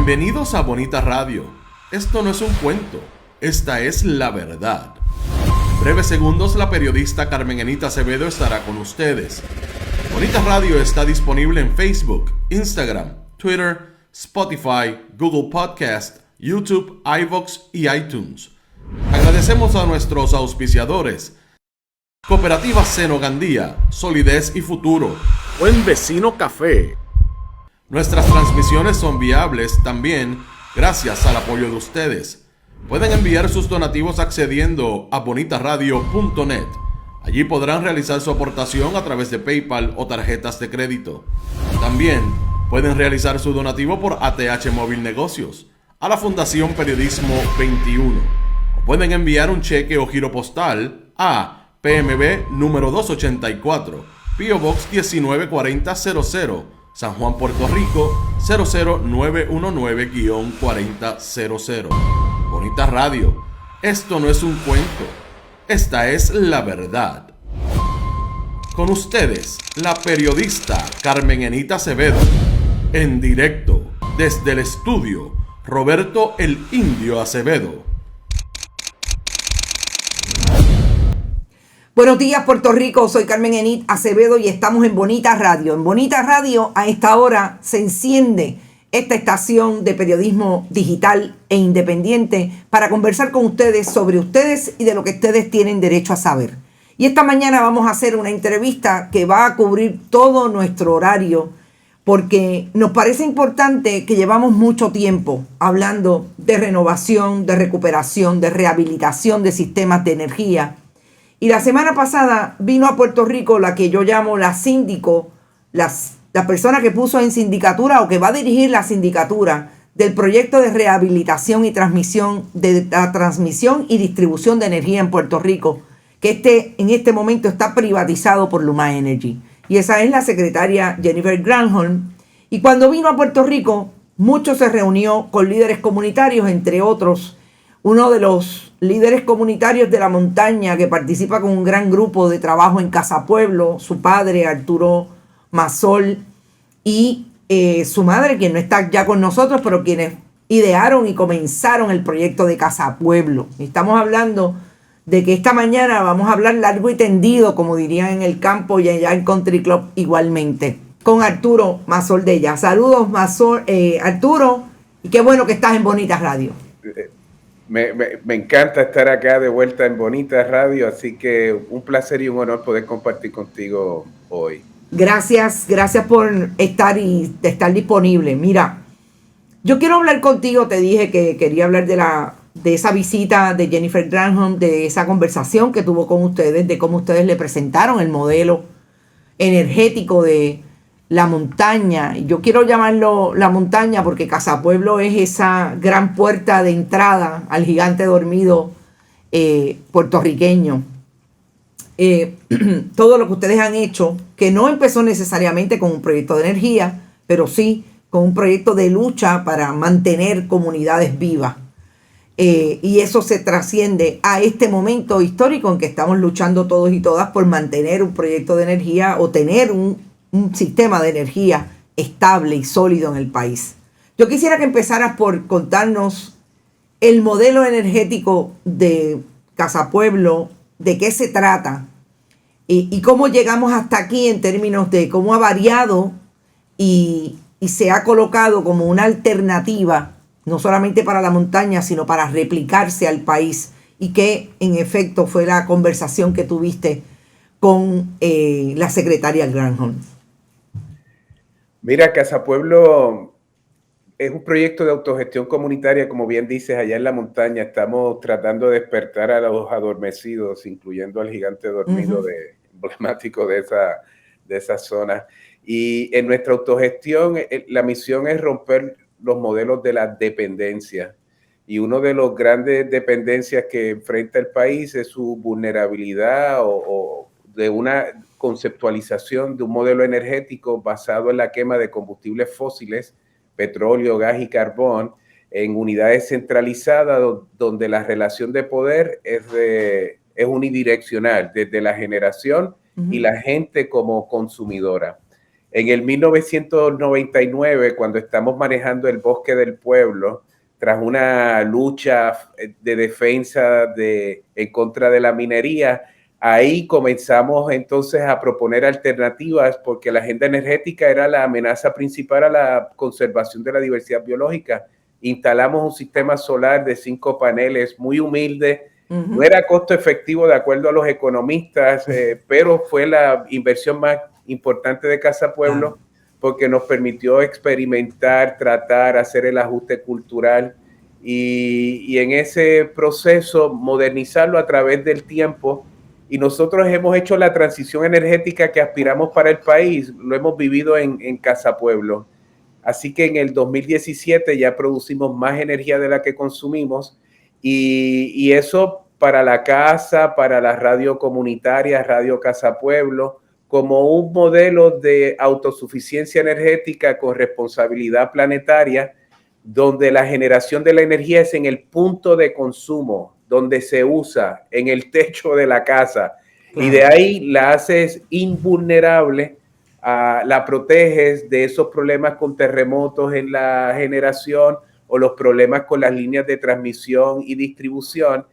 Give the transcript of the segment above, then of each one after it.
Bienvenidos a Bonita Radio. Esto no es un cuento, esta es la verdad. En breves segundos, la periodista Carmen Enita Acevedo estará con ustedes. Bonita Radio está disponible en Facebook, Instagram, Twitter, Spotify, Google Podcast, YouTube, iVoox y iTunes. Agradecemos a nuestros auspiciadores: Cooperativa Seno Gandía, Solidez y Futuro, Buen Vecino Café. Nuestras transmisiones son viables también gracias al apoyo de ustedes. Pueden enviar sus donativos accediendo a bonitaradio.net. Allí podrán realizar su aportación a través de PayPal o tarjetas de crédito. También pueden realizar su donativo por ATH Móvil Negocios a la Fundación Periodismo 21. O pueden enviar un cheque o giro postal a PMB número 284, P.O. Box 194000, San Juan, Puerto Rico 00919-4000. Bonita Radio, esto no es un cuento, esta es la verdad. Con ustedes, la periodista Carmen Enita Acevedo, en directo desde el estudio Roberto el Indio Acevedo. Buenos días, Puerto Rico, soy Carmen Enita Acevedo y estamos en Bonita Radio. En Bonita Radio a esta hora se enciende esta estación de periodismo digital e independiente para conversar con ustedes sobre ustedes y de lo que ustedes tienen derecho a saber. Y esta mañana vamos a hacer una entrevista que va a cubrir todo nuestro horario porque nos parece importante que llevamos mucho tiempo hablando de renovación, de recuperación, de rehabilitación de sistemas de energía. Y la semana pasada vino a Puerto Rico la que yo llamo la síndico, la persona que puso en sindicatura o que va a dirigir la sindicatura del proyecto de rehabilitación y transmisión de la transmisión y distribución de energía en Puerto Rico, que en este momento está privatizado por Luma Energy. Y esa es la secretaria Jennifer Granholm. Y cuando vino a Puerto Rico, mucho se reunió con líderes comunitarios, entre otros, uno de los líderes comunitarios de la montaña que participa con un gran grupo de trabajo en Casa Pueblo, su padre Arturo Masol y su madre, quien no está ya con nosotros, pero quienes idearon y comenzaron el proyecto de Casa Pueblo. Estamos hablando de que esta mañana vamos a hablar largo y tendido, como dirían en el campo y allá en Country Club igualmente, con Arturo Masol de ella. Saludos, Arturo, y qué bueno que estás en Bonita Radio. Me encanta estar acá de vuelta en Bonita Radio, así que un placer y un honor poder compartir contigo hoy. Gracias por estar disponible. Mira, yo quiero hablar contigo, te dije que quería hablar de esa visita de Jennifer Granholm, de esa conversación que tuvo con ustedes, de cómo ustedes le presentaron el modelo energético de la montaña. Yo quiero llamarlo la montaña porque Casa Pueblo es esa gran puerta de entrada al gigante dormido puertorriqueño. Todo lo que ustedes han hecho, que no empezó necesariamente con un proyecto de energía, pero sí con un proyecto de lucha para mantener comunidades vivas. Y eso se trasciende a este momento histórico en que estamos luchando todos y todas por mantener un proyecto de energía o tener un sistema de energía estable y sólido en el país. Yo quisiera que empezaras por contarnos el modelo energético de Casa Pueblo, de qué se trata y cómo llegamos hasta aquí en términos de cómo ha variado y se ha colocado como una alternativa, no solamente para la montaña, sino para replicarse al país, y que en efecto fue la conversación que tuviste con la secretaria Granholm. Mira, Casa Pueblo es un proyecto de autogestión comunitaria, como bien dices, allá en la montaña. Estamos tratando de despertar a los adormecidos, incluyendo al gigante dormido emblemático de esa zona. Y en nuestra autogestión, la misión es romper los modelos de la dependencia. Y uno de los grandes dependencias que enfrenta el país es su vulnerabilidad o de una conceptualización de un modelo energético basado en la quema de combustibles fósiles, petróleo, gas y carbón, en unidades centralizadas donde la relación de poder es unidireccional, desde la generación y la gente como consumidora. En el 1999, cuando estamos manejando el Bosque del Pueblo, tras una lucha de defensa en contra de la minería, ahí comenzamos entonces a proponer alternativas porque la agenda energética era la amenaza principal a la conservación de la diversidad biológica. Instalamos un sistema solar de 5 paneles muy humilde. No era costo efectivo de acuerdo a los economistas, pero fue la inversión más importante de Casa Pueblo porque nos permitió experimentar, tratar, hacer el ajuste cultural y en ese proceso modernizarlo a través del tiempo. Y nosotros hemos hecho la transición energética que aspiramos para el país, lo hemos vivido en Casa Pueblo. Así que en el 2017 ya producimos más energía de la que consumimos y eso para la casa, para la radio comunitaria, Radio Casa Pueblo, como un modelo de autosuficiencia energética con responsabilidad planetaria, donde la generación de la energía es en el punto de consumo, donde se usa, en el techo de la casa. Y de ahí la haces invulnerable, la proteges de esos problemas con terremotos en la generación o los problemas con las líneas de transmisión y distribución.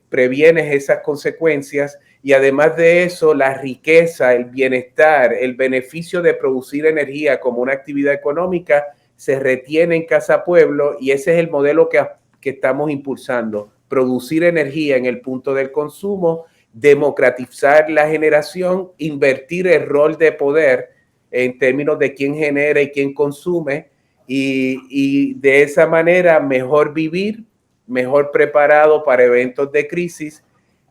Previenes esas consecuencias y además de eso, la riqueza, el bienestar, el beneficio de producir energía como una actividad económica se retiene en Casa Pueblo y ese es el modelo que estamos impulsando. Producir energía en el punto del consumo, democratizar la generación, invertir el rol de poder en términos de quién genera y quién consume y de esa manera mejor vivir, mejor preparado para eventos de crisis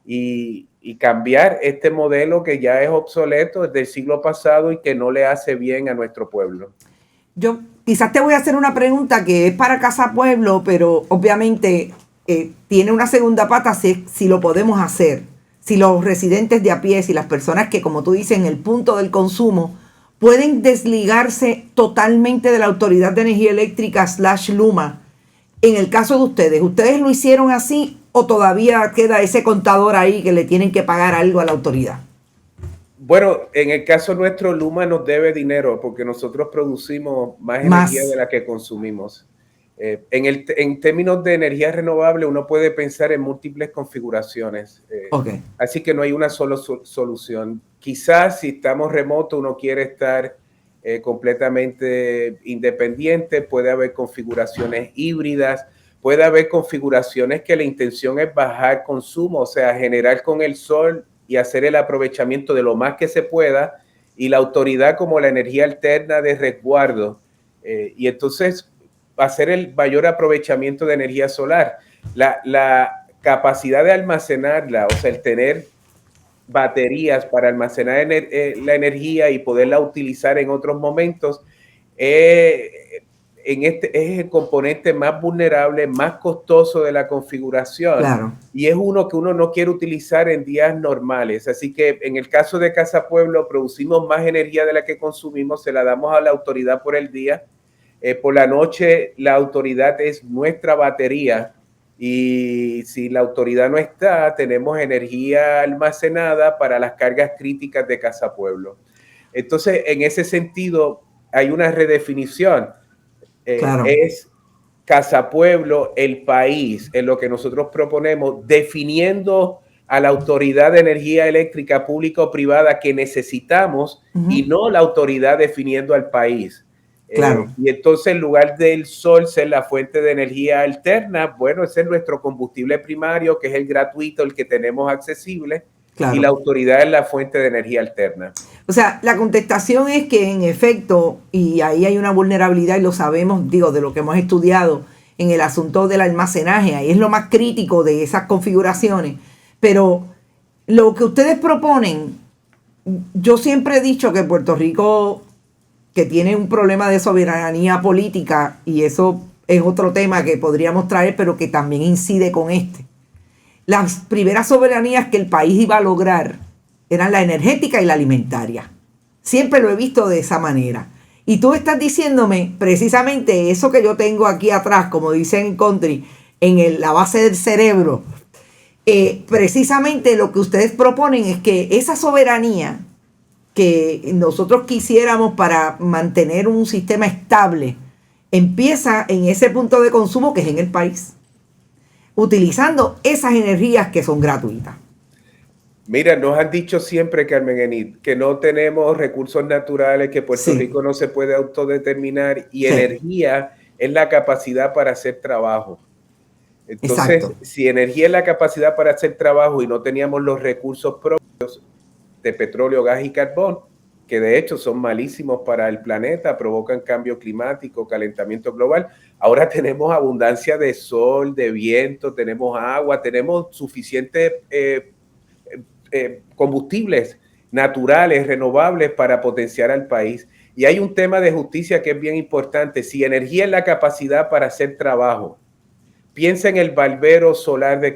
y cambiar este modelo que ya es obsoleto del siglo pasado y que no le hace bien a nuestro pueblo. Yo quizás te voy a hacer una pregunta que es para Casa Pueblo, pero obviamente tiene una segunda pata si lo podemos hacer. Si los residentes de a pie, si las personas que, como tú dices, en el punto del consumo, pueden desligarse totalmente de la Autoridad de Energía Eléctrica /Luma. En el caso de ¿ustedes lo hicieron así o todavía queda ese contador ahí que le tienen que pagar algo a la autoridad? Bueno, en el caso nuestro, Luma nos debe dinero porque nosotros producimos más energía de la que consumimos. En términos de energía renovable, uno puede pensar en múltiples configuraciones. Así que no hay una sola solución. Quizás si estamos remoto, uno quiere estar completamente independiente. Puede haber configuraciones híbridas. Puede haber configuraciones que la intención es bajar consumo, o sea, generar con el sol y hacer el aprovechamiento de lo más que se pueda, y la autoridad como la energía alterna de resguardo. Y entonces hacer el mayor aprovechamiento de energía solar. La capacidad de almacenarla, o sea, el tener baterías para almacenar la energía y poderla utilizar en otros momentos, es el componente más vulnerable, más costoso de la configuración. Claro. Y es uno que uno no quiere utilizar en días normales. Así que en el caso de Casa Pueblo, producimos más energía de la que consumimos, se la damos a la autoridad por el día. Por la noche, la autoridad es nuestra batería. Y si la autoridad no está, tenemos energía almacenada para las cargas críticas de Casa Pueblo. Entonces, en ese sentido, hay una redefinición. Claro. Es Casa Pueblo, el país, en lo que nosotros proponemos, definiendo a la autoridad de energía eléctrica pública o privada que necesitamos y no la autoridad definiendo al país. Claro. Y entonces en lugar del sol ser la fuente de energía alterna, bueno, ese es nuestro combustible primario, que es el gratuito, el que tenemos accesible. Claro. Y la autoridad es la fuente de energía alterna. O sea, la contestación es que en efecto, y ahí hay una vulnerabilidad y lo sabemos, digo, de lo que hemos estudiado en el asunto del almacenaje, ahí es lo más crítico de esas configuraciones. Pero lo que ustedes proponen, yo siempre he dicho que Puerto Rico, que tiene un problema de soberanía política, y eso es otro tema que podríamos traer, pero que también incide con este. Las primeras soberanías que el país iba a lograr eran la energética y la alimentaria. Siempre lo he visto de esa manera. Y tú estás diciéndome precisamente eso que yo tengo aquí atrás, como dicen en country, en la base del cerebro. Precisamente lo que ustedes proponen es que esa soberanía que nosotros quisiéramos para mantener un sistema estable empieza en ese punto de consumo que es en el país, utilizando esas energías que son gratuitas. Mira, nos han dicho siempre, Carmen Enid, que no tenemos recursos naturales, que Puerto Rico no se puede autodeterminar y energía es la capacidad para hacer trabajo. Entonces, si energía es la capacidad para hacer trabajo y no teníamos los recursos propios de petróleo, gas y carbón, que de hecho son malísimos para el planeta, provocan cambio climático, calentamiento global, ahora tenemos abundancia de sol, de viento, tenemos agua, tenemos suficientes combustibles naturales, renovables para potenciar al país. Y hay un tema de justicia que es bien importante. Si energía es la capacidad para hacer trabajo, piensa en el barbero solar de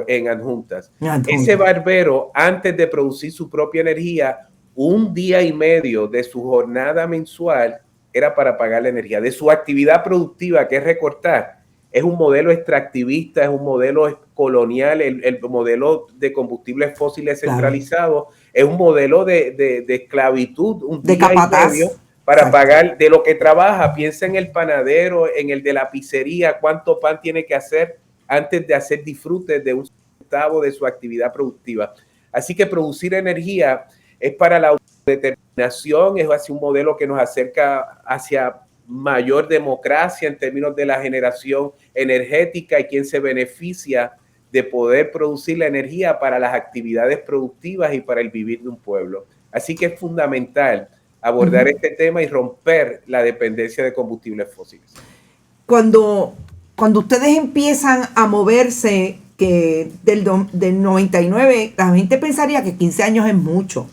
en Adjuntas. Ese barbero, antes de producir su propia energía, 1 día y medio de su jornada mensual era para pagar la energía. De su actividad productiva, que es recortar, es un modelo extractivista, es un modelo colonial, el modelo de combustibles fósiles centralizados, es un modelo de esclavitud, 1 día y medio para pagar de lo que trabaja. Piensa en el panadero, en el de la pizzería, cuánto pan tiene que hacer antes de hacer disfrute de 1 centavo de su actividad productiva. Así que producir energía es para la autodeterminación, es hacia un modelo que nos acerca hacia mayor democracia en términos de la generación energética y quien se beneficia de poder producir la energía para las actividades productivas y para el vivir de un pueblo. Así que es fundamental abordar este tema y romper la dependencia de combustibles fósiles. Cuando ustedes empiezan a moverse, que del 99, la gente pensaría que 15 años es mucho.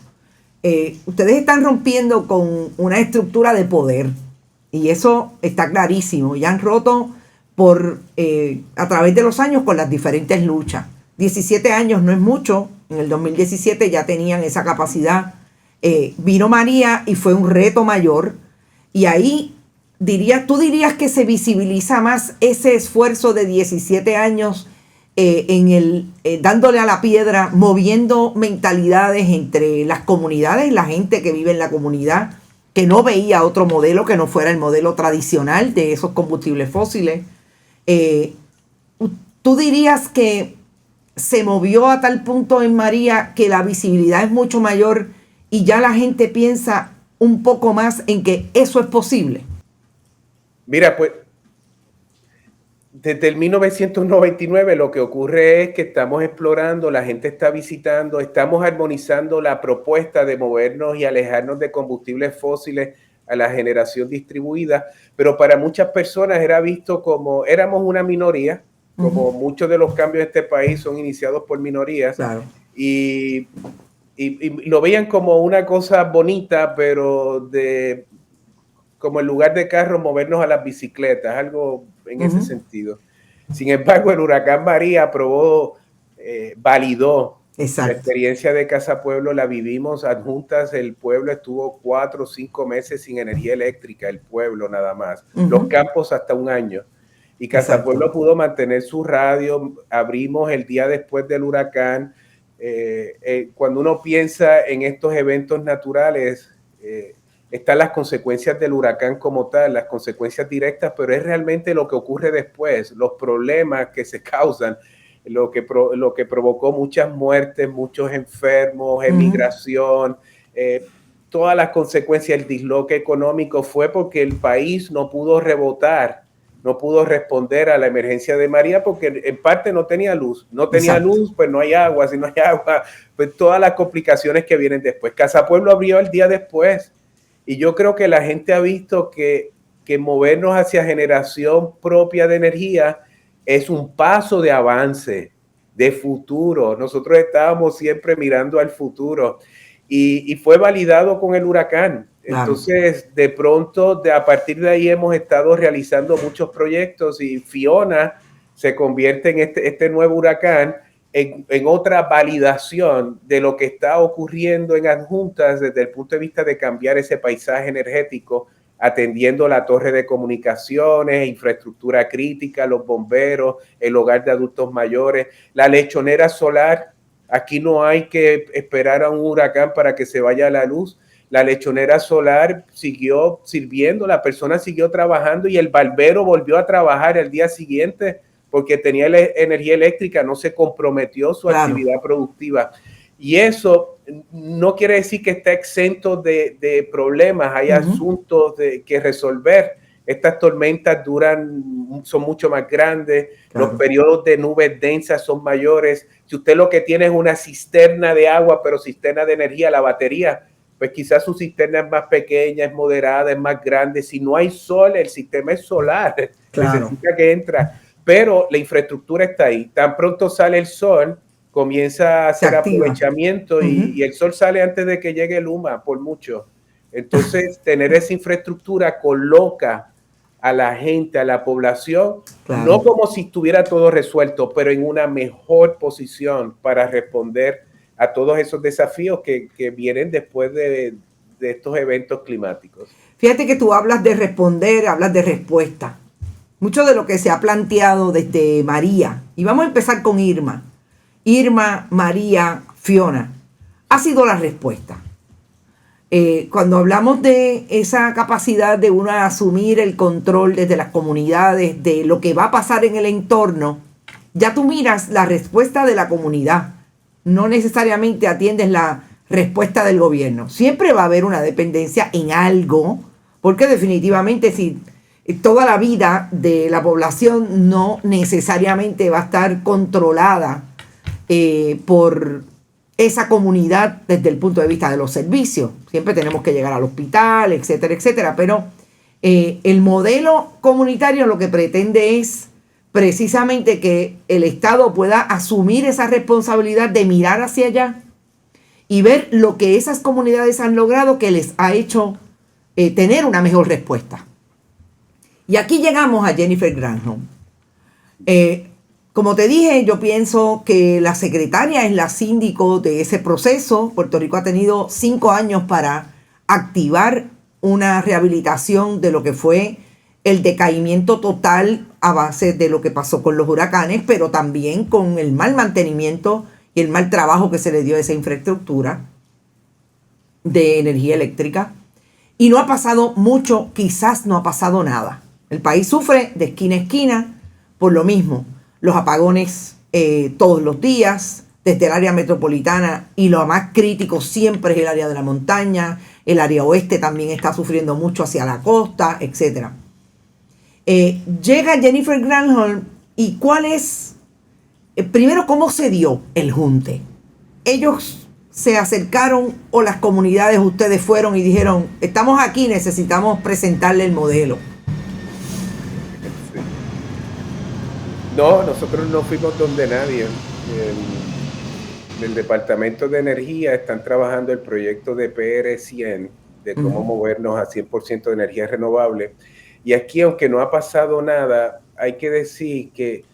Ustedes están rompiendo con una estructura de poder y eso está clarísimo. Ya han roto a través de los años con las diferentes luchas. 17 años no es mucho. En el 2017 ya tenían esa capacidad. Vino María y fue un reto mayor. Y ahí tú dirías que se visibiliza más ese esfuerzo de 17 años dándole a la piedra, moviendo mentalidades entre las comunidades, la gente que vive en la comunidad, que no veía otro modelo que no fuera el modelo tradicional de esos combustibles fósiles. ¿Tú dirías que se movió a tal punto en María que la visibilidad es mucho mayor y ya la gente piensa un poco más en que eso es posible? Mira, pues desde el 1999 lo que ocurre es que estamos explorando, la gente está visitando, estamos armonizando la propuesta de movernos y alejarnos de combustibles fósiles a la generación distribuida, pero para muchas personas era visto como éramos una minoría, como muchos de los cambios de este país son iniciados por minorías, y lo veían como una cosa bonita, pero como en lugar de carros movernos a las bicicletas, algo en ese sentido. Sin embargo, el huracán María validó la experiencia de Casa Pueblo, la vivimos Adjuntas, el pueblo estuvo 4 o 5 meses sin energía eléctrica, el pueblo nada más, los campos hasta 1 año. Y Casa Pueblo pudo mantener su radio, abrimos el día después del huracán. Cuando uno piensa en estos eventos naturales, están las consecuencias del huracán como tal, las consecuencias directas, pero es realmente lo que ocurre después, los problemas que se causan, lo que provocó muchas muertes, muchos enfermos, emigración, todas las consecuencias, el disloque económico fue porque el país no pudo rebotar, no pudo responder a la emergencia de María porque en parte no tenía luz. No tenía luz, pues no hay agua. Si no hay agua, pues todas las complicaciones que vienen después. Casa Pueblo abrió el día después. Y yo creo que la gente ha visto que movernos hacia generación propia de energía es un paso de avance, de futuro. Nosotros estábamos siempre mirando al futuro y fue validado con el huracán. Entonces, de pronto, a partir de ahí hemos estado realizando muchos proyectos y Fiona se convierte en este nuevo huracán en otra validación de lo que está ocurriendo en Adjuntas desde el punto de vista de cambiar ese paisaje energético, atendiendo la torre de comunicaciones, infraestructura crítica, los bomberos, el hogar de adultos mayores, la lechonera solar. Aquí no hay que esperar a un huracán para que se vaya la luz. la lechonera solar siguió sirviendo, la persona siguió trabajando y el barbero volvió a trabajar el día siguiente porque tenía energía eléctrica, no se comprometió su actividad productiva. Y eso no quiere decir que está exento de problemas, hay asuntos que resolver. Estas tormentas son mucho más grandes, los periodos de nubes densas son mayores. Si usted lo que tiene es una cisterna de agua, pero cisterna de energía, la batería, pues quizás su cisterna es más pequeña, es moderada, es más grande. Si no hay sol, el sistema es solar, necesita que entra. Pero la infraestructura está ahí. Tan pronto sale el sol, comienza a hacer aprovechamiento y el sol sale antes de que llegue Luma, por mucho. Entonces, tener esa infraestructura coloca a la gente, a la población, no como si estuviera todo resuelto, pero en una mejor posición para responder a todos esos desafíos que vienen después de estos eventos climáticos. Fíjate que tú hablas de responder, hablas de respuesta. Mucho de lo que se ha planteado desde María, y vamos a empezar con Irma. Irma, María, Fiona, ha sido la respuesta. Cuando hablamos de esa capacidad de uno asumir el control desde las comunidades, de lo que va a pasar en el entorno, ya tú miras la respuesta de la comunidad. No necesariamente atiendes la respuesta del gobierno. Siempre va a haber una dependencia en algo, porque definitivamente si toda la vida de la población no necesariamente va a estar controlada por esa comunidad desde el punto de vista de los servicios. Siempre tenemos que llegar al hospital, etcétera, etcétera. Pero el modelo comunitario lo que pretende es precisamente que el Estado pueda asumir esa responsabilidad de mirar hacia allá y ver lo que esas comunidades han logrado que les ha hecho tener una mejor respuesta. Y aquí llegamos a Jennifer Granholm. Como te dije, yo pienso que la secretaria es la síndico de ese proceso. Puerto Rico ha tenido 5 años para activar una rehabilitación de lo que fue el decaimiento total a base de lo que pasó con los huracanes, pero también con el mal mantenimiento y el mal trabajo que se le dio a esa infraestructura de energía eléctrica. Y no ha pasado mucho, quizás no ha pasado nada. El país sufre de esquina a esquina por lo mismo. Los apagones todos los días, desde el área metropolitana, y lo más crítico siempre es el área de la montaña. El área oeste también está sufriendo mucho hacia la costa, etc. Llega Jennifer Granholm y ¿cuál es? Primero, ¿cómo se dio el junte? ¿Ellos se acercaron o las comunidades, ustedes fueron y dijeron, estamos aquí, necesitamos presentarle el modelo? No, nosotros no fuimos donde nadie. En el Departamento de Energía están trabajando el proyecto de PR100, de cómo movernos a 100% de energía renovable. Y aquí, aunque no ha pasado nada, hay que decir que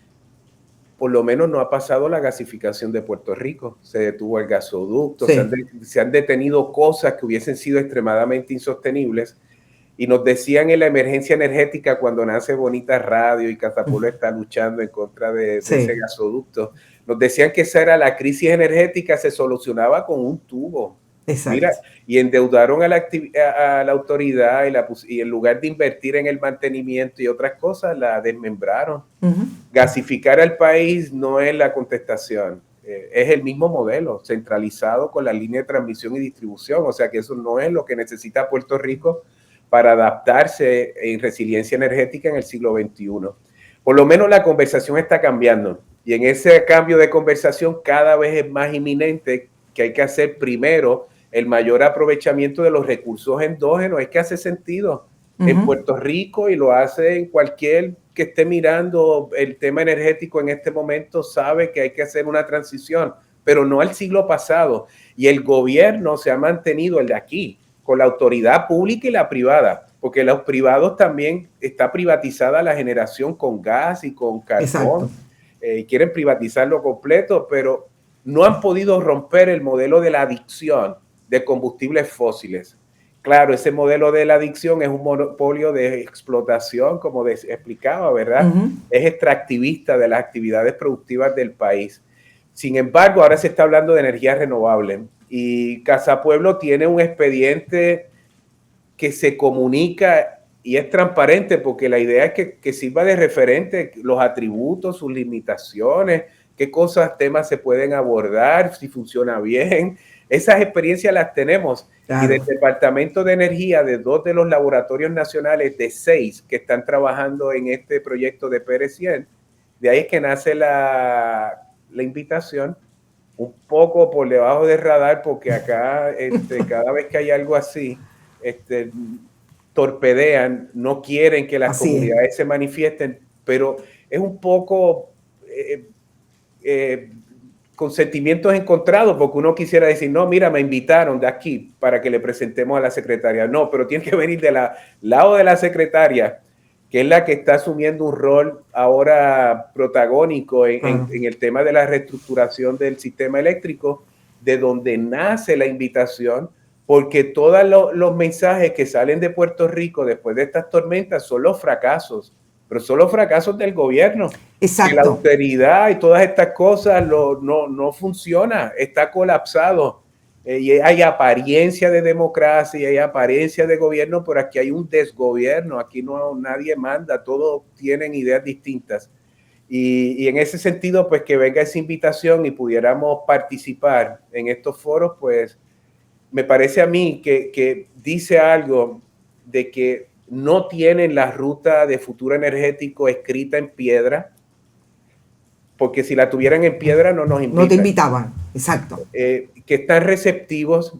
por lo menos no ha pasado la gasificación de Puerto Rico. Se detuvo el gasoducto, se han detenido cosas que hubiesen sido extremadamente insostenibles. Y nos decían en la emergencia energética cuando nace Bonita Radio y Catapulta está luchando en contra de ese gasoducto, nos decían que esa era la crisis energética, se solucionaba con un tubo. Exacto. Mira, y endeudaron a la autoridad y en lugar de invertir en el mantenimiento y otras cosas, la desmembraron. Gasificar al país no es la contestación. Es el mismo modelo, centralizado con la línea de transmisión y distribución. O sea que eso no es lo que necesita Puerto Rico para adaptarse en resiliencia energética en el siglo XXI. Por lo menos la conversación está cambiando. Y en ese cambio de conversación cada vez es más inminente que hay que hacer primero el mayor aprovechamiento de los recursos endógenos. Es que hace sentido en Puerto Rico y lo hace en cualquier que esté mirando el tema energético en este momento, sabe que hay que hacer una transición, pero no al siglo pasado. Y el gobierno se ha mantenido, el de aquí, con la autoridad pública y la privada, porque los privados también está privatizada la generación con gas y con carbón. Quieren privatizarlo completo, pero no han podido romper el modelo de la adicción de combustibles fósiles. Claro, ese modelo de la adicción es un monopolio de explotación, como explicaba, ¿verdad? Es extractivista de las actividades productivas del país. Sin embargo, ahora se está hablando de energía renovable y Casa Pueblo tiene un expediente que se comunica y es transparente, porque la idea es que sirva de referente los atributos, sus limitaciones, qué cosas, temas se pueden abordar, si funciona bien. Esas experiencias las tenemos. Claro. Y del Departamento de Energía, de 2 de los laboratorios nacionales, de 6 que están trabajando en este proyecto de PR100, de ahí es que nace la invitación, un poco por debajo del radar, porque acá cada vez que hay algo así, torpedean, no quieren que las comunidades se manifiesten, pero es un poco con sentimientos encontrados, porque uno quisiera decir, no, mira, me invitaron de aquí para que le presentemos a la secretaria. No, pero tiene que venir del lado de la secretaria, que es la que está asumiendo un rol ahora protagónico en el tema de la reestructuración del sistema eléctrico, de donde nace la invitación, porque todos los mensajes que salen de Puerto Rico después de estas tormentas son los fracasos, pero son los fracasos del gobierno. Exacto. Que la austeridad y todas estas cosas no funciona, está colapsado. Y hay apariencia de democracia y hay apariencia de gobierno, pero aquí hay un desgobierno, aquí nadie manda, todos tienen ideas distintas. Y en ese sentido, pues que venga esa invitación y pudiéramos participar en estos foros, pues me parece a mí que dice algo de que no tienen la ruta de futuro energético escrita en piedra, porque si la tuvieran en piedra no nos invitan. No te invitaban, exacto. Que están receptivos,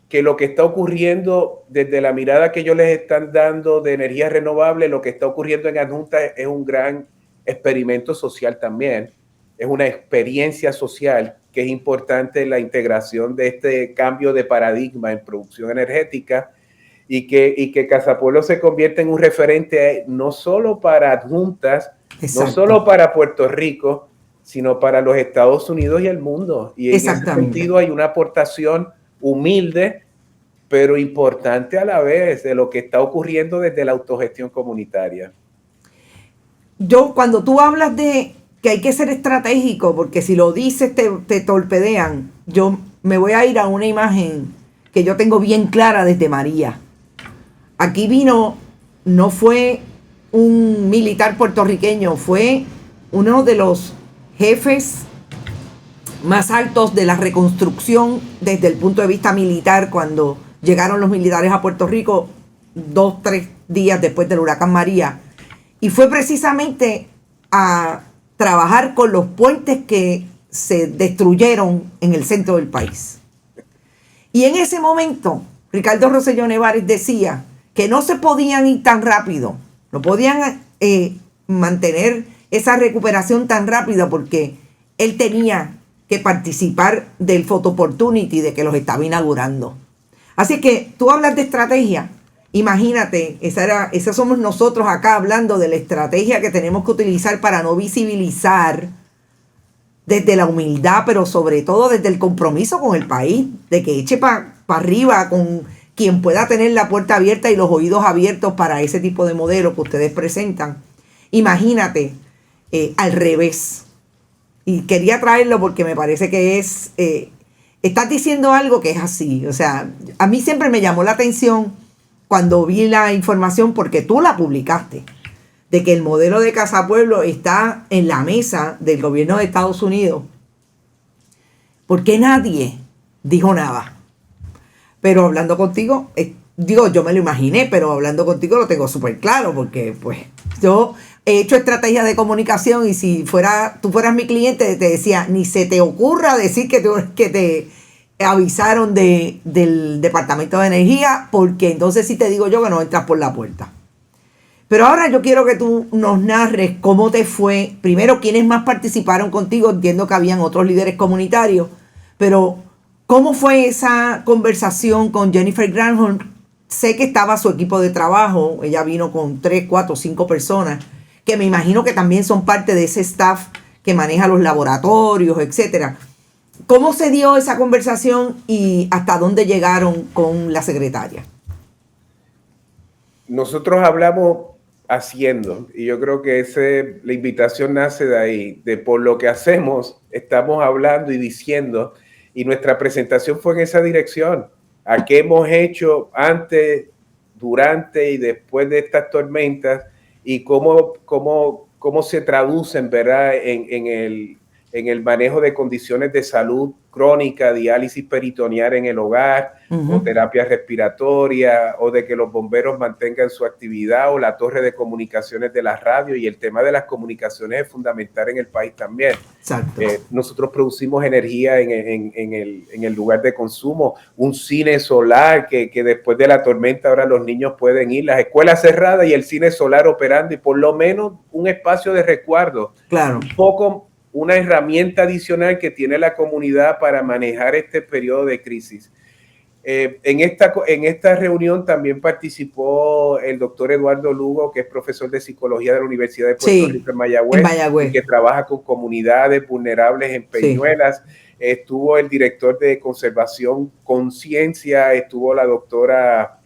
que lo que está ocurriendo desde la mirada que ellos les están dando de energía renovable, lo que está ocurriendo en Adjunta es un gran experimento social también, es una experiencia social que es importante en la integración de este cambio de paradigma en producción energética y que Casa Pueblo se convierte en un referente no solo para Adjuntas, no solo para Puerto Rico, sino para los Estados Unidos y el mundo. Y en ese sentido hay una aportación humilde, pero importante a la vez de lo que está ocurriendo desde la autogestión comunitaria. Cuando tú hablas de que hay que ser estratégico, porque si lo dices te torpedean, yo me voy a ir a una imagen que yo tengo bien clara desde María. Aquí no fue un militar puertorriqueño, fue uno de los jefes más altos de la reconstrucción desde el punto de vista militar, cuando llegaron los militares a Puerto Rico 2-3 días después del huracán María, y fue precisamente a trabajar con los puentes que se destruyeron en el centro del país. Y en ese momento Ricardo Rosselló Nevares decía que no se podían ir tan rápido, no podían mantener esa recuperación tan rápida, porque él tenía que participar del Photo Opportunity de que los estaba inaugurando. Así que tú hablas de estrategia, imagínate, esa somos nosotros acá hablando de la estrategia que tenemos que utilizar para no visibilizar desde la humildad, pero sobre todo desde el compromiso con el país, de que eche para arriba con quien pueda tener la puerta abierta y los oídos abiertos para ese tipo de modelo que ustedes presentan. Imagínate, al revés. Y quería traerlo porque me parece que estás diciendo algo que es así. O sea, a mí siempre me llamó la atención cuando vi la información, porque tú la publicaste, de que el modelo de Casa Pueblo está en la mesa del gobierno de Estados Unidos. ¿Por qué nadie dijo nada? Pero hablando contigo, yo me lo imaginé, pero hablando contigo lo tengo súper claro, porque pues yo he hecho estrategias de comunicación y si tú fueras mi cliente, te decía, ni se te ocurra decir que te avisaron del Departamento de Energía, porque entonces sí te digo yo que no entras por la puerta. Pero ahora yo quiero que tú nos narres cómo te fue. Primero, quiénes más participaron contigo. Entiendo que habían otros líderes comunitarios, pero ¿cómo fue esa conversación con Jennifer Granholm? Sé que estaba su equipo de trabajo, ella vino con 3, 4, 5 personas, que me imagino que también son parte de ese staff que maneja los laboratorios, etcétera. ¿Cómo se dio esa conversación y hasta dónde llegaron con la secretaria? Nosotros hablamos haciendo. Y yo creo que la invitación nace de ahí, de por lo que hacemos, estamos hablando y diciendo, y nuestra presentación fue en esa dirección, a qué hemos hecho antes, durante y después de estas tormentas, y cómo se traducen, ¿verdad?, en el manejo de condiciones de salud crónica, diálisis peritoneal en el hogar, o terapia respiratoria, o de que los bomberos mantengan su actividad, o la torre de comunicaciones de la radio, y el tema de las comunicaciones es fundamental en el país también. Exacto. Nosotros producimos energía en el lugar de consumo, un cine solar que después de la tormenta ahora los niños pueden ir, las escuelas cerradas y el cine solar operando, y por lo menos un espacio de resguardo. Claro. Un poco una herramienta adicional que tiene la comunidad para manejar este periodo de crisis. En esta reunión también participó el doctor Eduardo Lugo, que es profesor de psicología de la Universidad de Puerto Rico en Mayagüez, y que trabaja con comunidades vulnerables en Peñuelas. Sí. Estuvo el director de conservación Conciencia, estuvo la doctora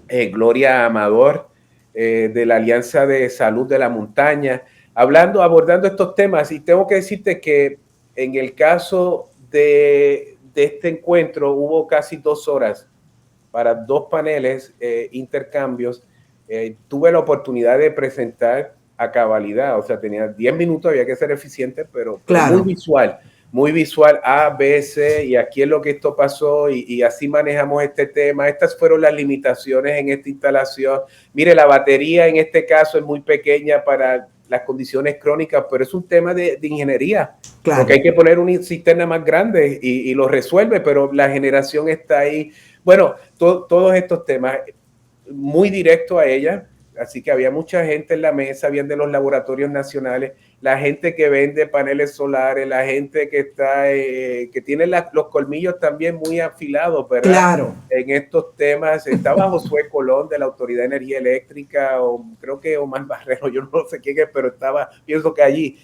Gloria Amador de la Alianza de Salud de la Montaña, abordando estos temas. Y tengo que decirte que en el caso de este encuentro hubo casi 2 horas para 2 paneles, intercambios. Tuve la oportunidad de presentar a cabalidad, o sea, tenía 10 minutos, había que ser eficiente, pero claro, muy visual, A, B, C, y aquí es lo que esto pasó, y así manejamos este tema. Estas fueron las limitaciones en esta instalación. Mire, la batería en este caso es muy pequeña para las condiciones crónicas, pero es un tema de ingeniería, claro, porque hay que poner un cisterna más grande y lo resuelve, pero la generación está ahí. Bueno, todos estos temas, muy directo a ella, así que había mucha gente en la mesa, habían de los laboratorios nacionales, la gente que vende paneles solares, la gente que está, que tiene los colmillos también muy afilados, ¿verdad? Claro. En estos temas. Estaba Josué Colón de la Autoridad de Energía Eléctrica, o creo que Omar Barrero, yo no sé quién es, pero pienso que allí.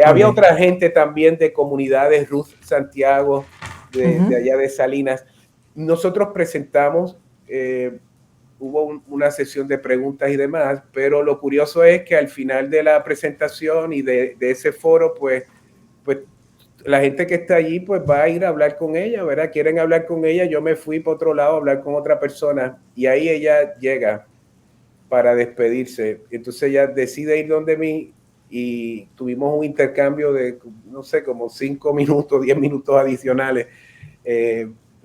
Había otra gente también de comunidades, Ruth Santiago, de allá de Salinas. Nosotros presentamos, hubo una sesión de preguntas y demás, pero lo curioso es que al final de la presentación y de ese foro, pues la gente que está allí pues va a ir a hablar con ella, ¿verdad? Quieren hablar con ella. Yo me fui por otro lado a hablar con otra persona, y ahí ella llega para despedirse. Entonces ella decide ir donde mí, y tuvimos un intercambio de, no sé, como 5 minutos, 10 minutos adicionales,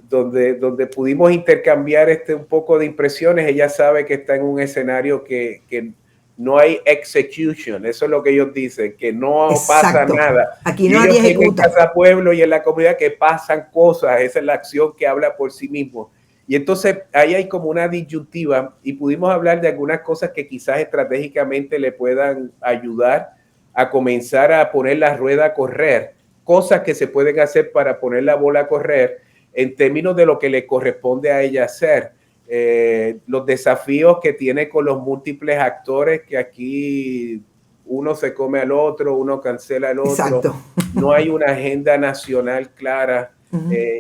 donde pudimos intercambiar un poco de impresiones. Ella sabe que está en un escenario que no hay execution, eso es lo que ellos dicen, que no pasa nada. Aquí nadie ejecuta. En Casa Pueblo y en la comunidad que pasan cosas, esa es la acción que habla por sí mismo. Y entonces ahí hay como una disyuntiva, y pudimos hablar de algunas cosas que quizás estratégicamente le puedan ayudar a comenzar a poner la rueda a correr, cosas que se pueden hacer para poner la bola a correr en términos de lo que le corresponde a ella hacer. Los desafíos que tiene con los múltiples actores, que aquí uno se come al otro, uno cancela al otro. Exacto. No hay una agenda nacional clara.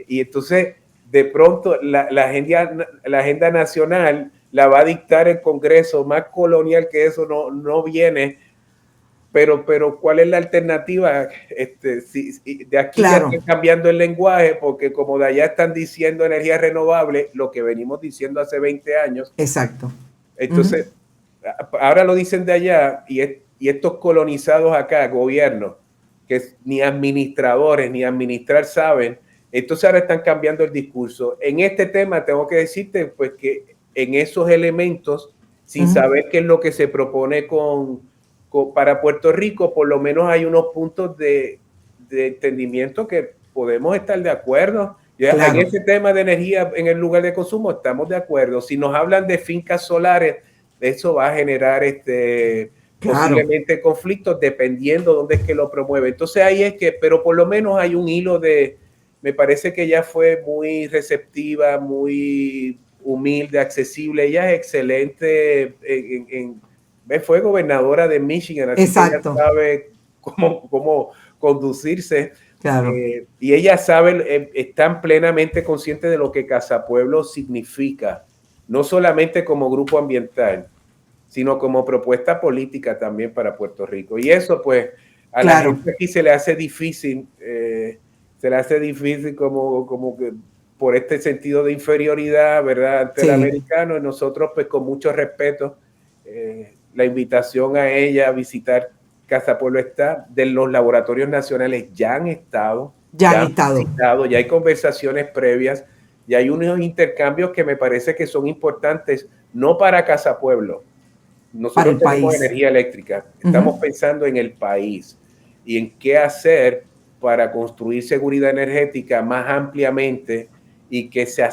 Y entonces, de pronto, la agenda nacional la va a dictar el Congreso. Más colonial que eso no viene. Pero ¿cuál es la alternativa? De aquí claro, ya están cambiando el lenguaje, porque como de allá están diciendo energía renovable, lo que venimos diciendo hace 20 años. Exacto. Entonces, ahora lo dicen de allá, y estos colonizados acá, gobiernos, que ni administradores ni administrar saben, entonces ahora están cambiando el discurso. En este tema tengo que decirte pues que en esos elementos, sin saber qué es lo que se propone para Puerto Rico, por lo menos hay unos puntos de entendimiento que podemos estar de acuerdo. Claro. En ese tema de energía en el lugar de consumo estamos de acuerdo. Si nos hablan de fincas solares, eso va a generar claro, posiblemente conflictos dependiendo dónde es que lo promueve. Entonces ahí es que, pero por lo menos hay un hilo me parece que ella fue muy receptiva, muy humilde, accesible. Ella es excelente fue gobernadora de Michigan, así exacto, que ella sabe cómo conducirse. Claro. Y ella sabe, están plenamente conscientes de lo que Casa Pueblo significa, no solamente como grupo ambiental, sino como propuesta política también para Puerto Rico. Y eso, pues, a Claro. la gente aquí se le hace difícil como que por este sentido de inferioridad, ¿verdad?, ante el americano, y nosotros, pues, con mucho respeto, la invitación a ella a visitar Casa Pueblo está, de los laboratorios nacionales ya han estado, ya hay conversaciones previas, y hay unos intercambios que me parece que son importantes, no para Casa Pueblo. Nosotros tenemos energía eléctrica, estamos pensando en el país y en qué hacer para construir seguridad energética más ampliamente y que se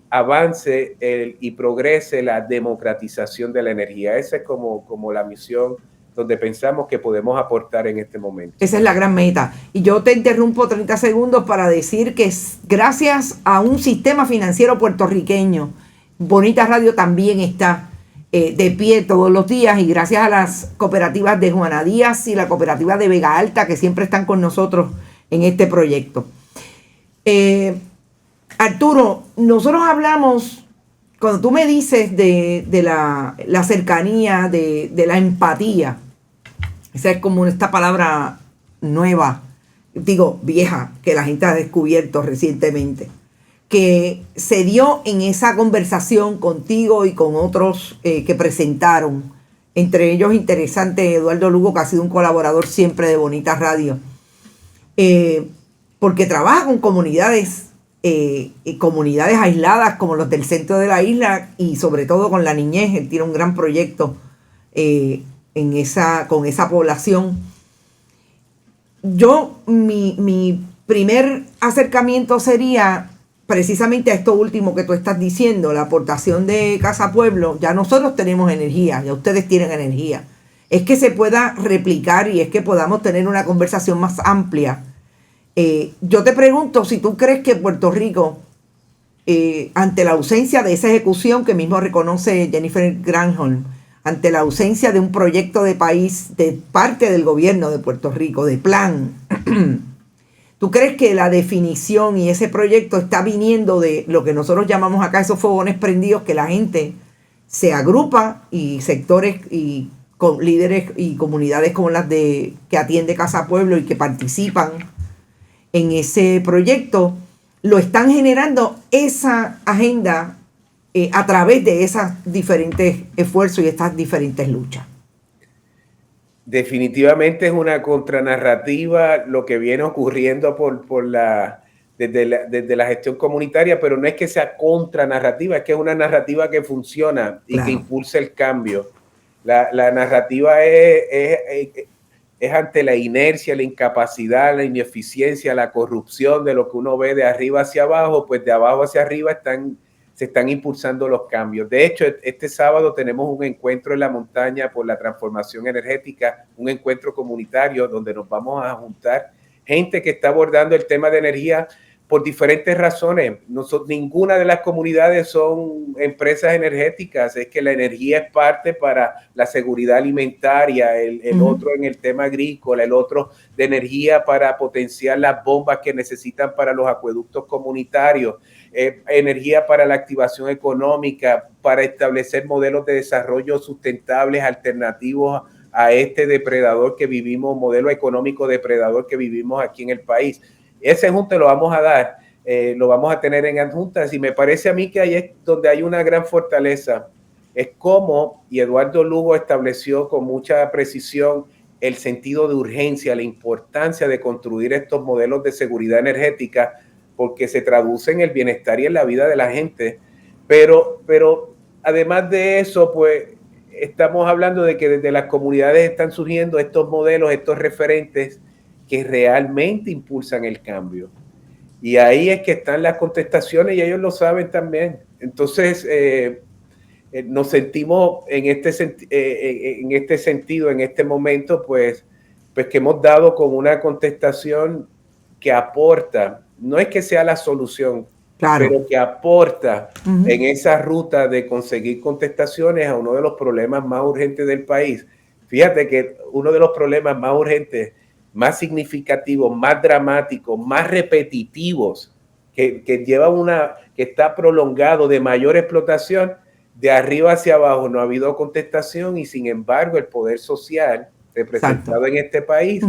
avance y progrese la democratización de la energía. Esa es como la misión donde pensamos que podemos aportar en este momento. Esa es la gran meta. Y yo te interrumpo 30 segundos para decir que gracias a un sistema financiero puertorriqueño, Bonita Radio también está de pie todos los días, y gracias a las cooperativas de Juana Díaz y la cooperativa de Vega Alta, que siempre están con nosotros en este proyecto. Arturo, nosotros hablamos, cuando tú me dices de la cercanía, de la empatía, esa es como esta palabra nueva, digo vieja, que la gente ha descubierto recientemente, que se dio en esa conversación contigo y con otros que presentaron, entre ellos interesante Eduardo Lugo, que ha sido un colaborador siempre de Bonita Radio, porque trabaja con comunidades aisladas como los del centro de la isla, y sobre todo con la niñez. Él tiene un gran proyecto con esa población. Mi primer acercamiento sería precisamente a esto último que tú estás diciendo, la aportación de Casa Pueblo. Ya nosotros tenemos energía, ya ustedes tienen energía. Es que se pueda replicar y es que podamos tener una conversación más amplia. Yo te pregunto si tú crees que Puerto Rico, ante la ausencia de esa ejecución que mismo reconoce Jennifer Granholm, ante la ausencia de un proyecto de país de parte del gobierno de Puerto Rico, de plan, ¿tú crees que la definición y ese proyecto está viniendo de lo que nosotros llamamos acá esos fogones prendidos, que la gente se agrupa y sectores y con líderes y comunidades como las que atiende Casa Pueblo y que participan en ese proyecto, lo están generando esa agenda a través de esos diferentes esfuerzos y estas diferentes luchas? Definitivamente es una contranarrativa lo que viene ocurriendo desde la gestión comunitaria, pero no es que sea contranarrativa, es que es una narrativa que funciona y que impulsa el cambio. La narrativa es ante la inercia, la incapacidad, la ineficiencia, la corrupción de lo que uno ve de arriba hacia abajo, pues de abajo hacia arriba se están impulsando los cambios. De hecho, este sábado tenemos un encuentro en la montaña por la transformación energética, un encuentro comunitario donde nos vamos a juntar gente que está abordando el tema de energía por diferentes razones. Ninguna de las comunidades son empresas energéticas, es que la energía es parte para la seguridad alimentaria, el otro en el tema agrícola, el otro de energía para potenciar las bombas que necesitan para los acueductos comunitarios, energía para la activación económica, para establecer modelos de desarrollo sustentables alternativos a este depredador que vivimos, modelo económico depredador que vivimos aquí en el país. Ese junte lo vamos a dar, lo vamos a tener en adjuntas, y me parece a mí que ahí es donde hay una gran fortaleza. Es como, y Eduardo Lugo estableció con mucha precisión el sentido de urgencia, la importancia de construir estos modelos de seguridad energética, porque se traduce en el bienestar y en la vida de la gente. Pero además de eso, pues estamos hablando de que desde las comunidades están surgiendo estos modelos, estos referentes que realmente impulsan el cambio. Y ahí es que están las contestaciones y ellos lo saben también. Entonces, nos sentimos en este sentido, en este momento, pues que hemos dado con una contestación que aporta, no es que sea la solución, pero que aporta en esa ruta de conseguir contestaciones a uno de los problemas más urgentes del país. Fíjate que uno de los problemas más urgentes, más significativos, más dramáticos, más repetitivos, que está prolongado, de mayor explotación, de arriba hacia abajo no ha habido contestación y sin embargo el poder social representado en este país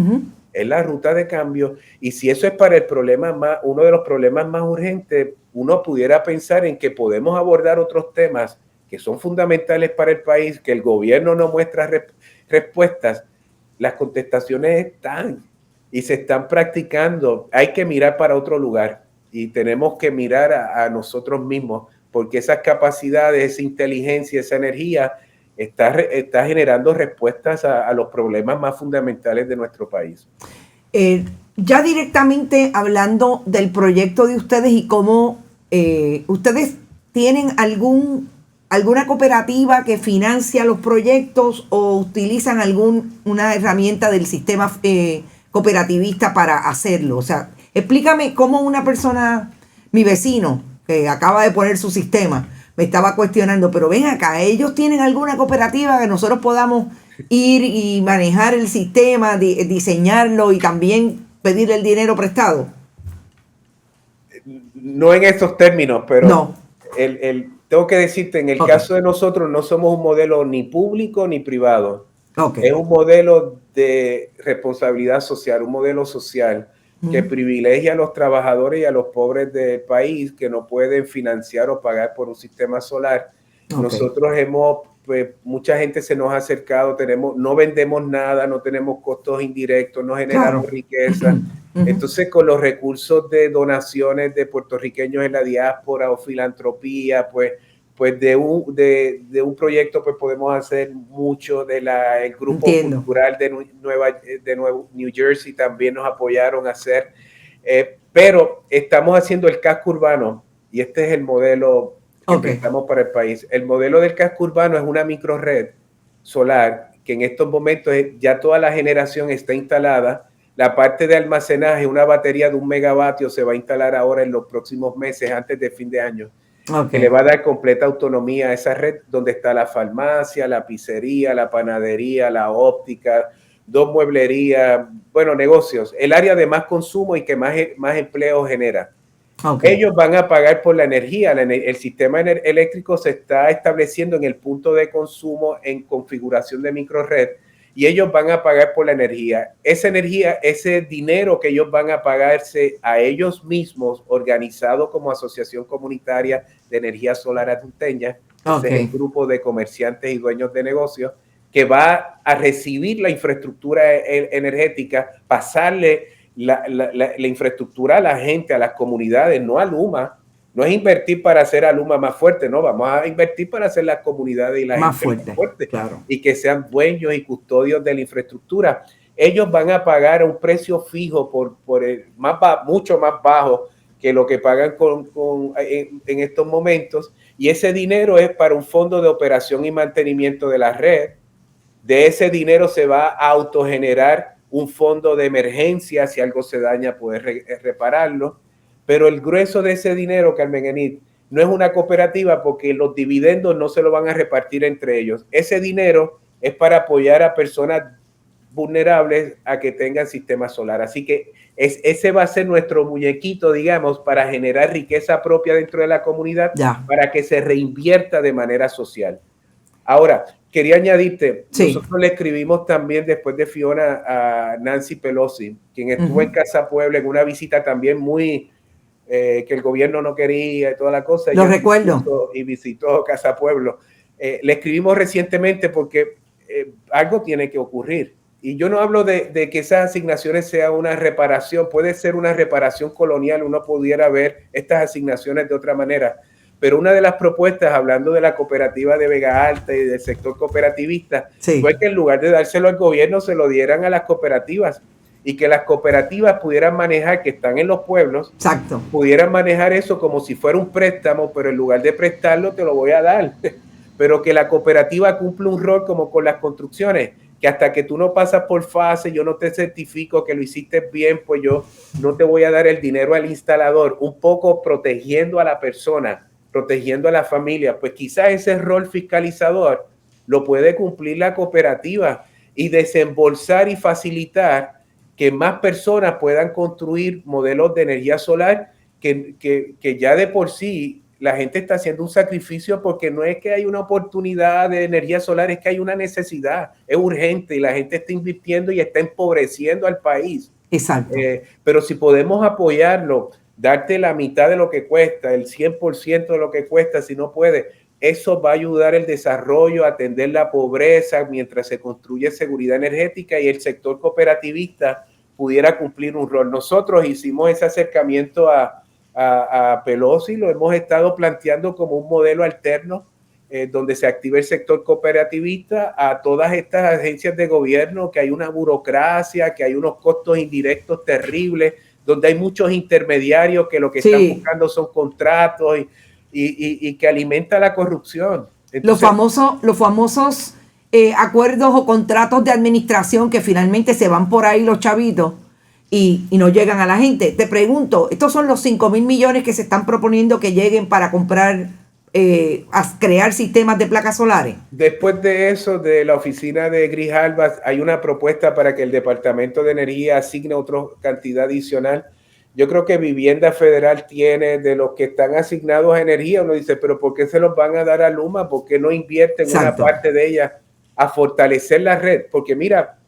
es la ruta de cambio. Y si eso es para el problema más, uno de los problemas más urgentes, uno pudiera pensar en que podemos abordar otros temas que son fundamentales para el país, que el gobierno no muestra respuestas. Las contestaciones están y se están practicando. Hay que mirar para otro lugar y tenemos que mirar a nosotros mismos, porque esas capacidades, esa inteligencia, esa energía está generando respuestas a los problemas más fundamentales de nuestro país. Ya directamente hablando del proyecto de ustedes y cómo ustedes tienen alguna cooperativa que financia los proyectos o utilizan una herramienta del sistema cooperativista para hacerlo. O sea, explícame cómo una persona, mi vecino, que acaba de poner su sistema, me estaba cuestionando, pero ven acá, ¿ellos tienen alguna cooperativa que nosotros podamos ir y manejar el sistema, diseñarlo y también pedir el dinero prestado? No en estos términos, pero no. Tengo que decirte, en el caso de nosotros no somos un modelo ni público ni privado. Es un modelo de responsabilidad social, un modelo social que privilegia a los trabajadores y a los pobres del país que no pueden financiar o pagar por un sistema solar. Nosotros pues, mucha gente se nos ha acercado, no vendemos nada, no tenemos costos indirectos, no generamos riqueza. Entonces, con los recursos de donaciones de puertorriqueños en la diáspora o filantropía, pues de un proyecto pues podemos hacer mucho. El grupo cultural de New Jersey también nos apoyaron a hacer, pero estamos haciendo el casco urbano y este es el modelo que pensamos para el país. El modelo del casco urbano es una microred solar que en estos momentos ya toda la generación está instalada. La parte de almacenaje, una batería de 1 megavatio se va a instalar ahora en los próximos meses, antes de fin de año, que le va a dar completa autonomía a esa red donde está la farmacia, la pizzería, la panadería, la óptica, 2 mueblerías, bueno, negocios, el área de más consumo y que más empleo genera. Ellos van a pagar por la energía. El sistema eléctrico se está estableciendo en el punto de consumo en configuración de microred y ellos van a pagar por la energía. Esa energía, ese dinero que ellos van a pagarse a ellos mismos, organizado como Asociación Comunitaria de Energía Solar Adulteña, ese es el grupo de comerciantes y dueños de negocios, que va a recibir la infraestructura energética, pasarle la infraestructura a la gente, a las comunidades, no a Luma. No es invertir para hacer a Luma más fuerte, no, vamos a invertir para hacer las comunidades y la gente más fuerte, y que sean dueños y custodios de la infraestructura. Ellos van a pagar un precio fijo mucho más bajo que lo que pagan en estos momentos, y ese dinero es para un fondo de operación y mantenimiento de la red. De ese dinero se va a autogenerar un fondo de emergencia, si algo se daña poder repararlo. Pero el grueso de ese dinero, Carmen Enid, no es una cooperativa porque los dividendos no se lo van a repartir entre ellos. Ese dinero es para apoyar a personas vulnerables a que tengan sistema solar. Así que ese va a ser nuestro muñequito, digamos, para generar riqueza propia dentro de la comunidad, para que se reinvierta de manera social. Ahora, quería añadirte, nosotros le escribimos también después de Fiona a Nancy Pelosi, quien estuvo en Casa Puebla en una visita también muy... que el gobierno no quería y toda la cosa. Lo recuerdo. Y visitó Casa Pueblo. Le escribimos recientemente porque algo tiene que ocurrir. Y yo no hablo de que esas asignaciones sean una reparación. Puede ser una reparación colonial. Uno pudiera ver estas asignaciones de otra manera. Pero una de las propuestas, hablando de la cooperativa de Vega Alta y del sector cooperativista, fue que en lugar de dárselo al gobierno, se lo dieran a las cooperativas. Y que las cooperativas pudieran manejar, que están en los pueblos, pudieran manejar eso como si fuera un préstamo, pero en lugar de prestarlo te lo voy a dar. Pero que la cooperativa cumple un rol como con las construcciones, que hasta que tú no pasas por fase, yo no te certifico que lo hiciste bien, pues yo no te voy a dar el dinero al instalador, un poco protegiendo a la persona, protegiendo a la familia. Pues quizás ese rol fiscalizador lo puede cumplir la cooperativa y desembolsar y facilitar que más personas puedan construir modelos de energía solar que ya de por sí la gente está haciendo un sacrificio porque no es que hay una oportunidad de energía solar, es que hay una necesidad, es urgente y la gente está invirtiendo y está empobreciendo al país. Exacto. Pero si podemos apoyarlo, darte la mitad de lo que cuesta, el 100% de lo que cuesta, si no puede, eso va a ayudar el desarrollo, a atender la pobreza mientras se construye seguridad energética y el sector cooperativista pudiera cumplir un rol. Nosotros hicimos ese acercamiento a Pelosi, lo hemos estado planteando como un modelo alterno donde se active el sector cooperativista a todas estas agencias de gobierno, que hay una burocracia, que hay unos costos indirectos terribles, donde hay muchos intermediarios que lo que están buscando son contratos y que alimenta la corrupción. Entonces, los famosos acuerdos o contratos de administración que finalmente se van por ahí los chavitos y no llegan a la gente. Te pregunto, ¿estos son los 5,000 millones que se están proponiendo que lleguen para comprar, a crear sistemas de placas solares? Después de eso, de la oficina de Grijalba, hay una propuesta para que el Departamento de Energía asigne otra cantidad adicional. Yo creo que Vivienda Federal tiene de los que están asignados a energía. Uno dice, pero ¿por qué se los van a dar a Luma? ¿Por qué no invierten una parte de ella a fortalecer la red? Porque mira,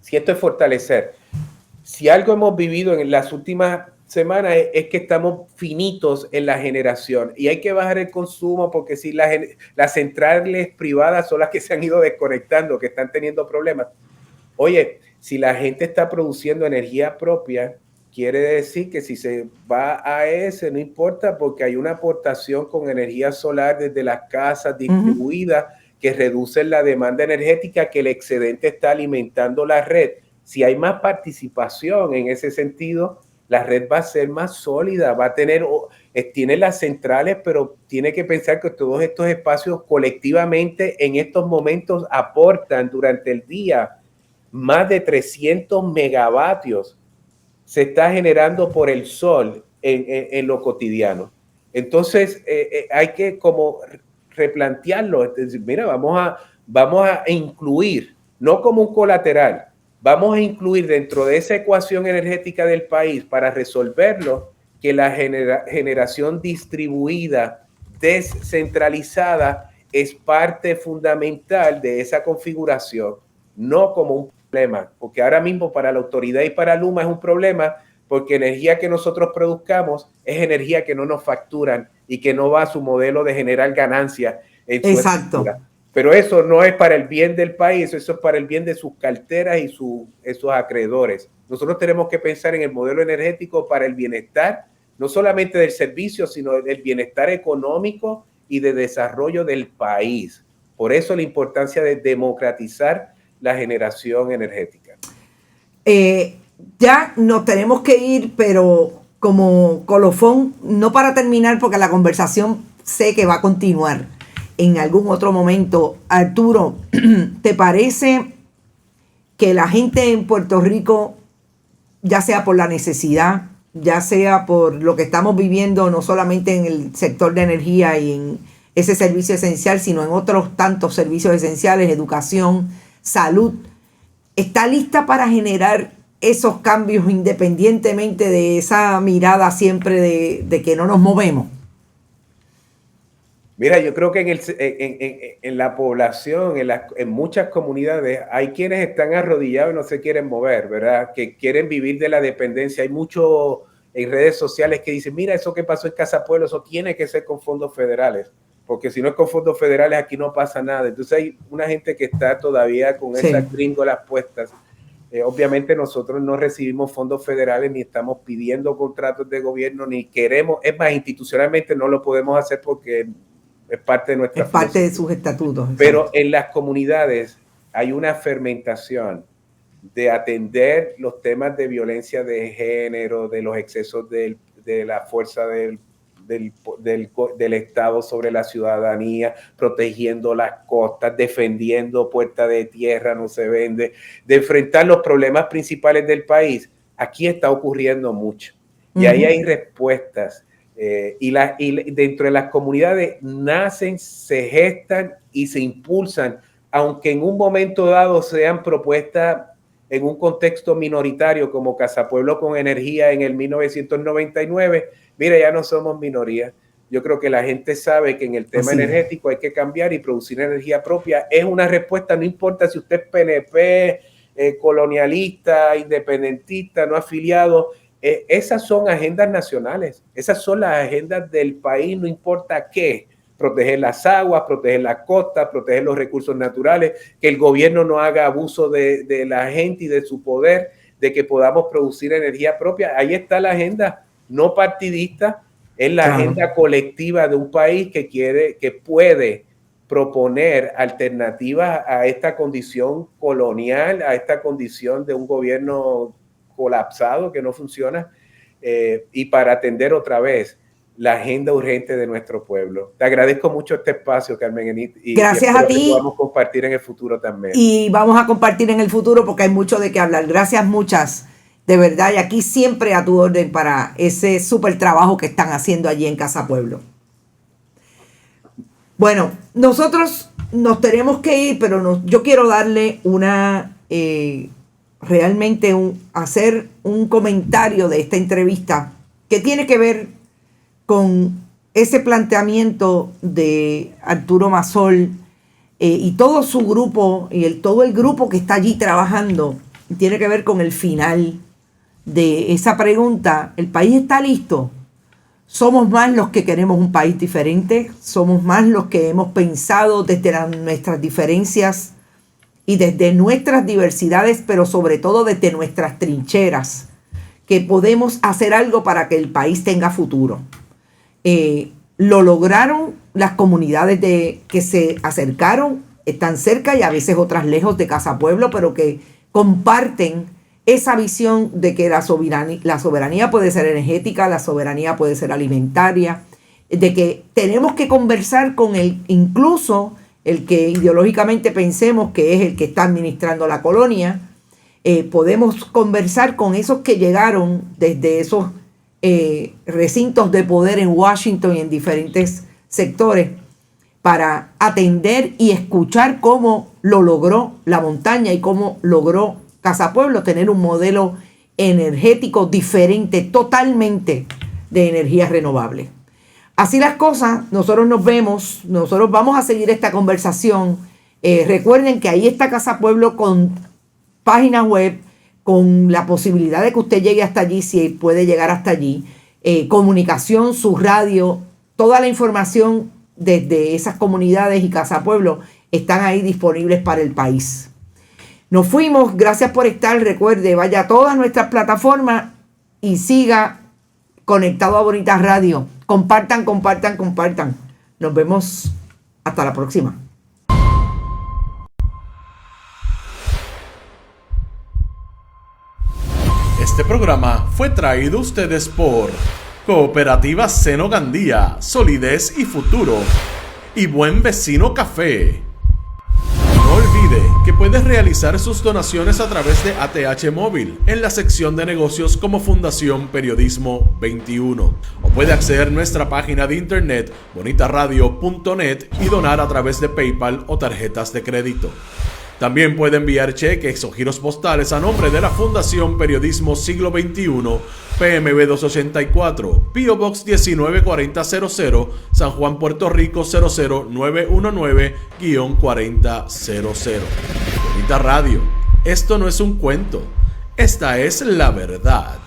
si esto es fortalecer, si algo hemos vivido en las últimas semanas es que estamos finitos en la generación y hay que bajar el consumo porque si las centrales privadas son las que se han ido desconectando, que están teniendo problemas. Oye, si la gente está produciendo energía propia, quiere decir que si se va a ese, no importa, porque hay una aportación con energía solar desde las casas distribuida que reduce la demanda energética, que el excedente está alimentando la red. Si hay más participación en ese sentido, la red va a ser más sólida, va a tener, tiene las centrales, pero tiene que pensar que todos estos espacios colectivamente en estos momentos aportan durante el día más de 300 megavatios. Se está generando por el sol en lo cotidiano. Entonces, hay que como replantearlo. Es decir, mira, vamos a incluir, no como un colateral, vamos a incluir dentro de esa ecuación energética del país para resolverlo que la generación distribuida, descentralizada, es parte fundamental de esa configuración, no como un problema, porque ahora mismo para la autoridad y para Luma es un problema porque energía que nosotros produzcamos es energía que no nos facturan y que no va a su modelo de generar ganancias en su estructura. Pero eso no es para el bien del país, eso es para el bien de sus carteras y esos acreedores. Nosotros tenemos que pensar en el modelo energético para el bienestar, no solamente del servicio, sino del bienestar económico y de desarrollo del país. Por eso la importancia de democratizar la generación energética. Ya nos tenemos que ir, pero como colofón, no para terminar, porque la conversación sé que va a continuar en algún otro momento. Arturo, ¿te parece que la gente en Puerto Rico, ya sea por la necesidad, ya sea por lo que estamos viviendo, no solamente en el sector de energía y en ese servicio esencial, sino en otros tantos servicios esenciales, educación, salud, está lista para generar esos cambios independientemente de esa mirada siempre de que no nos movemos? Mira, yo creo que en la población, en muchas comunidades, hay quienes están arrodillados y no se quieren mover, ¿verdad? Que quieren vivir de la dependencia. Hay mucho en redes sociales que dicen, mira, eso que pasó en Casa Pueblo, eso tiene que ser con fondos federales, porque si no es con fondos federales aquí no pasa nada. Entonces hay una gente que está todavía con esas gringolas puestas. Obviamente nosotros no recibimos fondos federales ni estamos pidiendo contratos de gobierno ni queremos, es más, institucionalmente no lo podemos hacer porque es parte de nuestra filosofía. Es parte de sus estatutos. Pero en las comunidades hay una fermentación de atender los temas de violencia de género, de los excesos de la fuerza del Estado sobre la ciudadanía, protegiendo las costas, defendiendo Puerta de Tierra, no se vende, de enfrentar los problemas principales del país. Aquí está ocurriendo mucho y ahí hay respuestas. Y dentro de las comunidades nacen, se gestan y se impulsan, aunque en un momento dado sean propuestas en un contexto minoritario como Casa Pueblo con Energía en el 1999. Mira, ya no somos minoría. Yo creo que la gente sabe que en el tema energético hay que cambiar y producir energía propia. Es una respuesta, no importa si usted es PNP, colonialista, independentista, no afiliado. Esas son agendas nacionales. Esas son las agendas del país, no importa qué. Proteger las aguas, proteger las costas, proteger los recursos naturales, que el gobierno no haga abuso de la gente y de su poder, de que podamos producir energía propia. Ahí está la agenda no partidista, es la agenda colectiva de un país que puede proponer alternativas a esta condición colonial, a esta condición de un gobierno colapsado que no funciona, y para atender otra vez la agenda urgente de nuestro pueblo. Te agradezco mucho este espacio, Carmen Enit. Gracias a ti. Que podamos compartir en el futuro también. Y vamos a compartir en el futuro porque hay mucho de qué hablar. Gracias muchas, de verdad. Y aquí siempre a tu orden para ese súper trabajo que están haciendo allí en Casa Pueblo. Bueno, nosotros nos tenemos que ir, pero yo quiero darle hacer un comentario de esta entrevista que tiene que ver con ese planteamiento de Arturo Masol y todo su grupo y todo el grupo que está allí trabajando. Tiene que ver con el final de esa pregunta. ¿El país está listo? ¿Somos más los que queremos un país diferente? ¿Somos más los que hemos pensado desde nuestras diferencias y desde nuestras diversidades, pero sobre todo desde nuestras trincheras, que podemos hacer algo para que el país tenga futuro? Lo lograron las comunidades que se acercaron, están cerca y a veces otras lejos de Casa Pueblo, pero que comparten esa visión de que la soberanía puede ser energética, la soberanía puede ser alimentaria, de que tenemos que conversar con incluso el que ideológicamente pensemos que es el que está administrando la colonia. Podemos conversar con esos que llegaron desde esos recintos de poder en Washington y en diferentes sectores para atender y escuchar cómo lo logró la montaña y cómo logró Casa Pueblo tener un modelo energético diferente totalmente de energías renovables. Así las cosas, nosotros nos vemos, nosotros vamos a seguir esta conversación. Recuerden que ahí está Casa Pueblo con página web, con la posibilidad de que usted llegue hasta allí, si puede llegar hasta allí, comunicación, su radio, toda la información desde esas comunidades y Casa Pueblo están ahí disponibles para el país. Nos fuimos, gracias por estar, recuerde, vaya a todas nuestras plataformas y siga conectado a Bonita Radio. Compartan. Nos vemos hasta la próxima. Este programa fue traído a ustedes por Cooperativa Seno Gandía, Solidez y Futuro y Buen Vecino Café. No olvide que puedes realizar sus donaciones a través de ATH Móvil en la sección de negocios como Fundación Periodismo 21, o puede acceder a nuestra página de internet bonitaradio.net y donar a través de PayPal o tarjetas de crédito. También puede enviar cheques o giros postales a nombre de la Fundación Periodismo Siglo XXI, PMB 284, P.O. Box 194000, San Juan, Puerto Rico 00919-4000. Bonita Radio, esto no es un cuento, esta es la verdad.